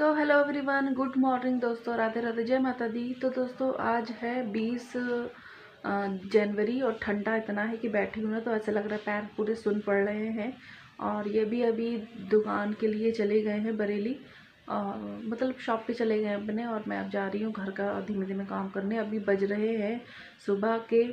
So hello everyone, good morning दोस्तों, राधे राधे, जय माता दी। तो दोस्तों आज है 20 जनवरी और ठंडा इतना है कि बैठी हूँ ना तो ऐसा लग रहा है पैर पूरे सुन पड़ रहे हैं। और ये भी अभी दुकान के लिए चले गए हैं बरेली, मतलब शॉप पे चले गए अपने, और मैं अब जा रही हूँ घर का धीमे धीमे काम करने। अभी बज रहे हैं सुबह के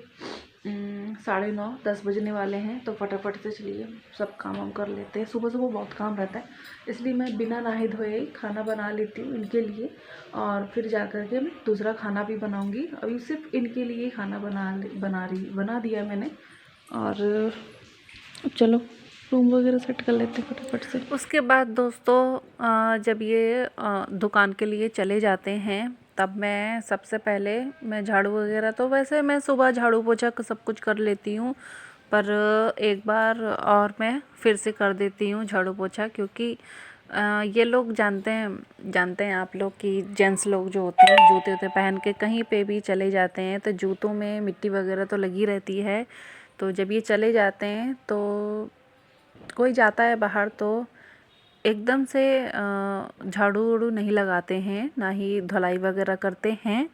9:30 10 बजने वाले हैं। तो फटाफट से चलिए सब काम हम कर लेते हैं। सुबह सुबह बहुत काम रहता है, इसलिए मैं बिना नहाए धोए खाना बना लेती हूँ इनके लिए, और फिर जा कर के मैं दूसरा खाना भी बनाऊँगी। अभी सिर्फ इनके लिए खाना बना दिया मैंने। और चलो रूम वगैरह सेट कर लेते हैं फटाफट से। उसके बाद दोस्तों जब ये दुकान के लिए चले जाते हैं तब मैं सबसे पहले मैं झाड़ू वगैरह, तो वैसे मैं सुबह झाड़ू पोछा सब कुछ कर लेती हूँ, पर एक बार और मैं फिर से कर देती हूँ झाड़ू पोछा, क्योंकि ये लोग जानते हैं आप लोग कि जेंट्स लोग जो होते हैं जूते वूते पहन के कहीं पे भी चले जाते हैं तो जूतों में मिट्टी वगैरह तो लगी रहती है। तो जब ये चले जाते हैं तो कोई जाता है बाहर तो एकदम से झाड़ू वाड़ू नहीं लगाते हैं, ना ही धुलाई वगैरह करते हैं।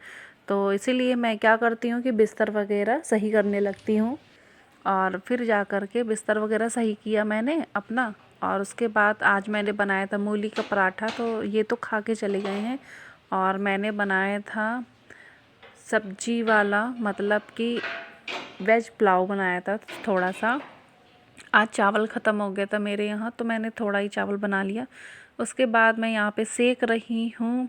तो इसीलिए मैं क्या करती हूँ कि बिस्तर वगैरह सही करने लगती हूँ, और फिर जा कर के बिस्तर वगैरह सही किया मैंने अपना। और उसके बाद आज मैंने बनाया था मूली का पराठा, तो ये तो खा के चले गए हैं। और मैंने बनाया था सब्जी वाला, मतलब कि वेज पुलाव बनाया था थोड़ा सा। आज चावल ख़त्म हो गया था मेरे यहाँ, तो मैंने थोड़ा ही चावल बना लिया। उसके बाद मैं यहाँ पे सेक रही हूँ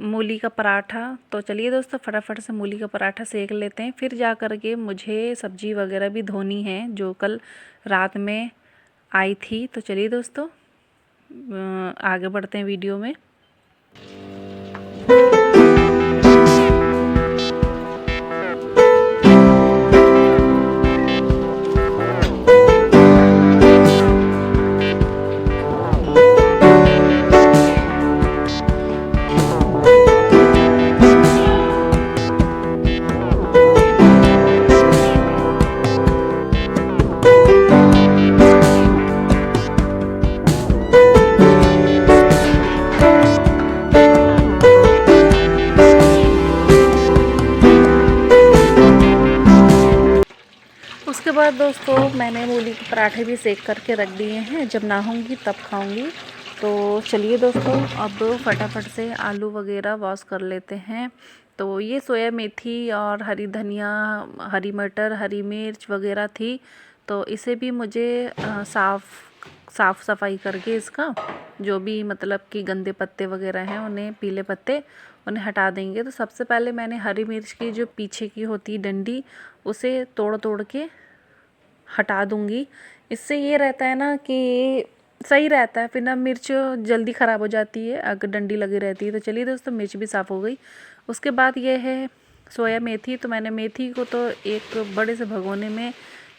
मूली का पराठा। तो चलिए दोस्तों फटाफट से मूली का पराठा सेक लेते हैं, फिर जा कर के मुझे सब्ज़ी वगैरह भी धोनी है जो कल रात में आई थी। तो चलिए दोस्तों आगे बढ़ते हैं वीडियो में। उसके बाद दोस्तों मैंने मूली के पराठे भी सेक करके रख दिए हैं, जब नहाऊंगी तब खाऊंगी। तो चलिए दोस्तों अब फटाफट से आलू वगैरह वॉश कर लेते हैं। तो ये सोया मेथी और हरी धनिया, हरी मटर, हरी मिर्च वगैरह थी, तो इसे भी मुझे साफ़ सफाई करके इसका जो भी मतलब कि गंदे पत्ते वगैरह हैं, उन्हें पीले पत्ते उन्हें हटा देंगे। तो सबसे पहले मैंने हरी मिर्च की जो पीछे की होती है डंडी, उसे तोड़ के हटा दूंगी। इससे ये रहता है ना कि सही रहता है, फिर ना मिर्च जल्दी ख़राब हो जाती है अगर डंडी लगी रहती है। तो चलिए दोस्तों मिर्च भी साफ़ हो गई। उसके बाद ये है सोया मेथी। तो मैंने मेथी को तो एक बड़े से भगोने में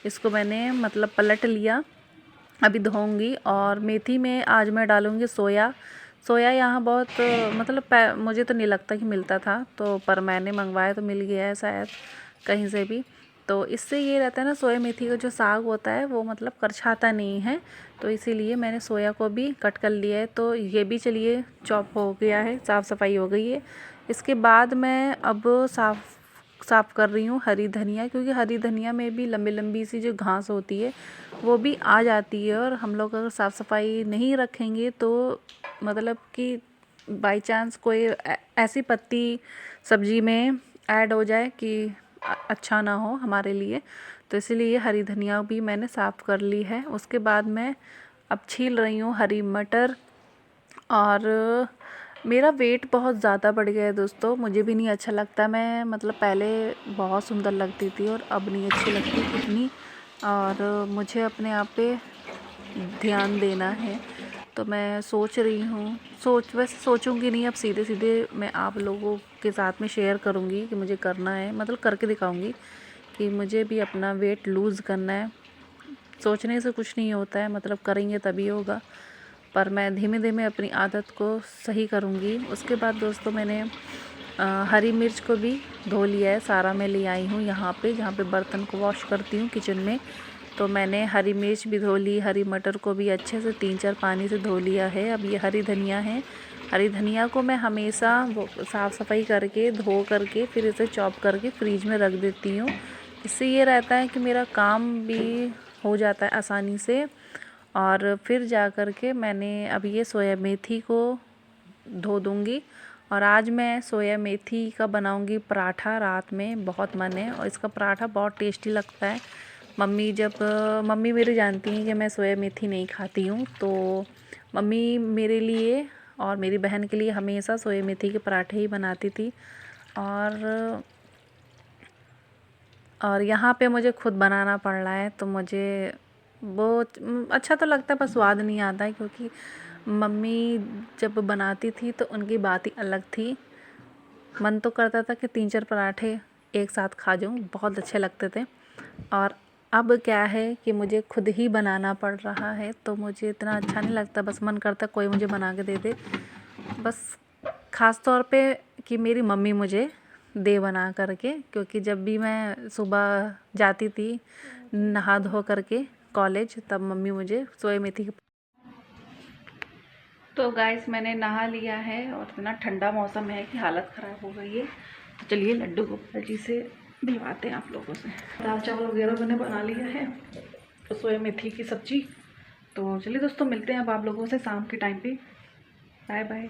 इसको मैंने मतलब पलट लिया, अभी धोऊंगी। और मेथी में आज मैं डालूंगी सोया यहाँ बहुत मतलब मुझे तो नहीं लगता कि मिलता था, तो पर मैंने मंगवाया तो मिल गया है शायद कहीं से भी। तो इससे ये रहता है ना, सोया मेथी का जो साग होता है वो मतलब करछाता नहीं है, तो इसीलिए मैंने सोया को भी कट कर लिया है। तो ये भी चलिए चॉप हो गया है, साफ़ सफाई हो गई है। इसके बाद मैं अब साफ़ कर रही हूँ हरी धनिया, क्योंकि हरी धनिया में भी लंबी लंबी सी जो घास होती है वो भी आ जाती है, और हम लोग अगर साफ़ सफाई नहीं रखेंगे तो मतलब कि बाई चांस कोई ऐसी पत्ती सब्ज़ी में ऐड हो जाए कि अच्छा ना हो हमारे लिए। तो इसीलिए हरी धनिया भी मैंने साफ़ कर ली है। उसके बाद मैं अब छील रही हूँ हरी मटर। और मेरा वेट बहुत ज़्यादा बढ़ गया है दोस्तों, मुझे भी नहीं अच्छा लगता। मैं मतलब पहले बहुत सुंदर लगती थी और अब नहीं अच्छी लगती इतनी, और मुझे अपने आप पे ध्यान देना है। तो मैं सोच रही हूँ, वैसे सोचूंगी नहीं, अब सीधे सीधे मैं आप लोगों के साथ में शेयर करूँगी कि मुझे करना है, मतलब करके दिखाऊँगी कि मुझे भी अपना वेट लूज़ करना है। सोचने से कुछ नहीं होता है, मतलब करेंगे तभी होगा, पर मैं धीमे धीमे अपनी आदत को सही करूँगी। उसके बाद दोस्तों मैंने हरी मिर्च को भी धो लिया है, सारा मैं ले आई हूँ यहाँ पे जहाँ पे बर्तन को वॉश करती हूँ किचन में। तो मैंने हरी मिर्च भी धो ली, हरी मटर को भी अच्छे से 3-4 पानी से धो लिया है। अब ये हरी धनिया है हरी धनिया को मैं हमेशा साफ़ सफाई करके धो करके फिर इसे चॉप करके फ्रीज में रख देती हूँ। इससे ये रहता है कि मेरा काम भी हो जाता है आसानी से। और फिर जा कर के मैंने अब ये सोया मेथी को धो दूँगी और आज मैं सोया मेथी का बनाऊँगी पराठा। रात में बहुत मन है और इसका पराठा बहुत टेस्टी लगता है। मम्मी मेरी जानती हैं कि मैं सोया मेथी नहीं खाती हूँ, तो मम्मी मेरे लिए और मेरी बहन के लिए हमेशा सोया मेथी के पराठे ही बनाती थी। और यहाँ पे मुझे खुद बनाना पड़ रहा है, तो मुझे वो अच्छा तो लगता है पर स्वाद नहीं आता है, क्योंकि मम्मी जब बनाती थी तो उनकी बात ही अलग थी। मन तो करता था कि 3-4 पराठे एक साथ खा जाऊँ, बहुत अच्छे लगते थे। और अब क्या है कि मुझे खुद ही बनाना पड़ रहा है, तो मुझे इतना अच्छा नहीं लगता। बस मन करता कोई मुझे बना के दे दे, बस ख़ास तौर पे कि मेरी मम्मी मुझे दे बना करके, क्योंकि जब भी मैं सुबह जाती थी नहा धो करके कॉलेज, तब मम्मी मुझे सोया मेथी के। तो गाइस मैंने नहा लिया है और इतना ठंडा मौसम है कि हालत ख़राब हो गई है। तो चलिए लड्डू गोपाल जी से मिलवाते हैं आप लोगों से। दाल चावल वगैरह मैंने बना लिया है, तो सोया मेथी की सब्ज़ी। तो चलिए दोस्तों मिलते हैं अब आप लोगों से शाम के टाइम पे। Bye bye.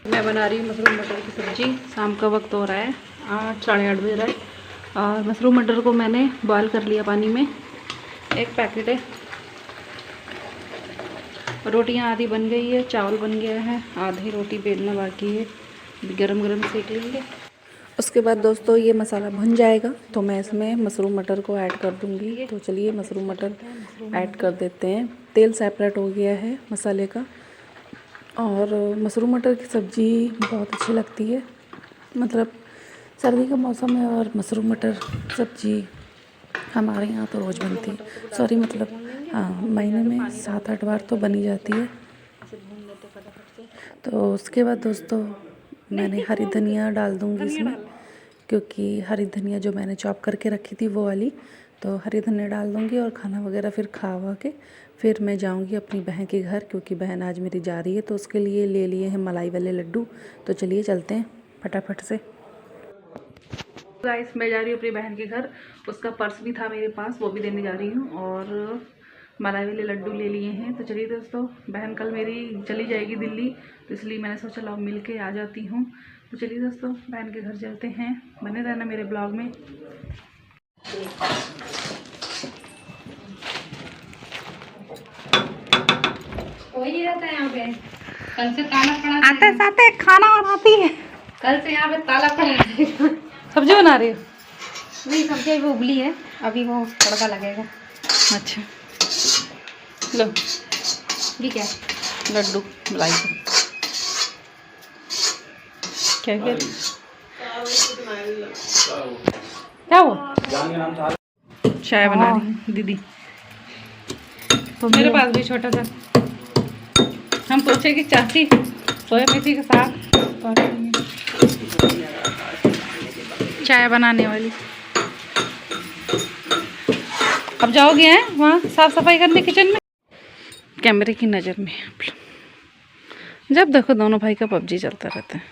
मैं बना रही हूँ मशरूम मटर की सब्ज़ी। शाम का वक्त हो रहा है, 8 साढ़े 8 बज रहा है। और मशरूम मटर को मैंने बॉयल कर लिया पानी में, 1 पैकेट है। रोटियां आधी बन गई है, चावल बन गया है, आधी रोटी बेलना बाकी है, गरम गरम सेक लेंगे। उसके बाद दोस्तों ये मसाला भुन जाएगा तो मैं इसमें मशरूम मटर को ऐड कर दूंगी। तो चलिए मशरूम मटर ऐड कर देते हैं। तेल सेपरेट हो गया है मसाले का। और मशरूम मटर की सब्ज़ी बहुत अच्छी लगती है, मतलब सर्दी का मौसम है और मशरूम मटर सब्ज़ी हमारे यहाँ तो रोज़ बनती है। सॉरी, मतलब हाँ, महीने में 7-8 बार तो बनी जाती है। तो उसके बाद दोस्तों मैंने हरी धनिया डाल दूँगी इसमें, क्योंकि हरी धनिया जो मैंने चॉप करके रखी थी वो वाली, तो हरी धनिया डाल दूँगी। और खाना वगैरह फिर खा के फिर मैं जाऊँगी अपनी बहन के घर, क्योंकि बहन आज मेरी जा रही है, तो उसके लिए ले लिए हैं मलाई वाले लड्डू। तो चलिए चलते हैं फटाफट से। गाइस मैं जा रही हूँ अपनी बहन के घर, उसका पर्स भी था मेरे पास, वो भी देने जा रही हूँ। और मलाई वाले लड्डू ले लिए हैं। तो चलिए दोस्तों, बहन कल मेरी चली जाएगी दिल्ली, तो इसलिए मैंने सोचा लो मिल के आ जाती हूँ। तो चलिए दोस्तों बहन के घर चलते हैं, बने रहना मेरे ब्लॉग में। वही रहता है यहाँ पे, कल से ताला पड़ा आते साथे खाना बनाती है, कल से यहाँ पे ताला पड़ा है। सब्जी बना रही हो? वही सब्जी अभी उबली है, अभी वो तड़का लगेगा। अच्छा लो, ये क्या लड्डू मलाई के। क्या हुआ? चाय बना रही है दीदी। तो मेरे पास भी छोटा सा, हम सोचे कि चाची सोया मेथी के साथ चाय बनाने वाली। अब जाओगे हैं वहाँ साफ सफाई करने किचन में? कैमरे की नज़र में आप लोग, जब देखो दोनों भाई का पबजी चलता रहता है।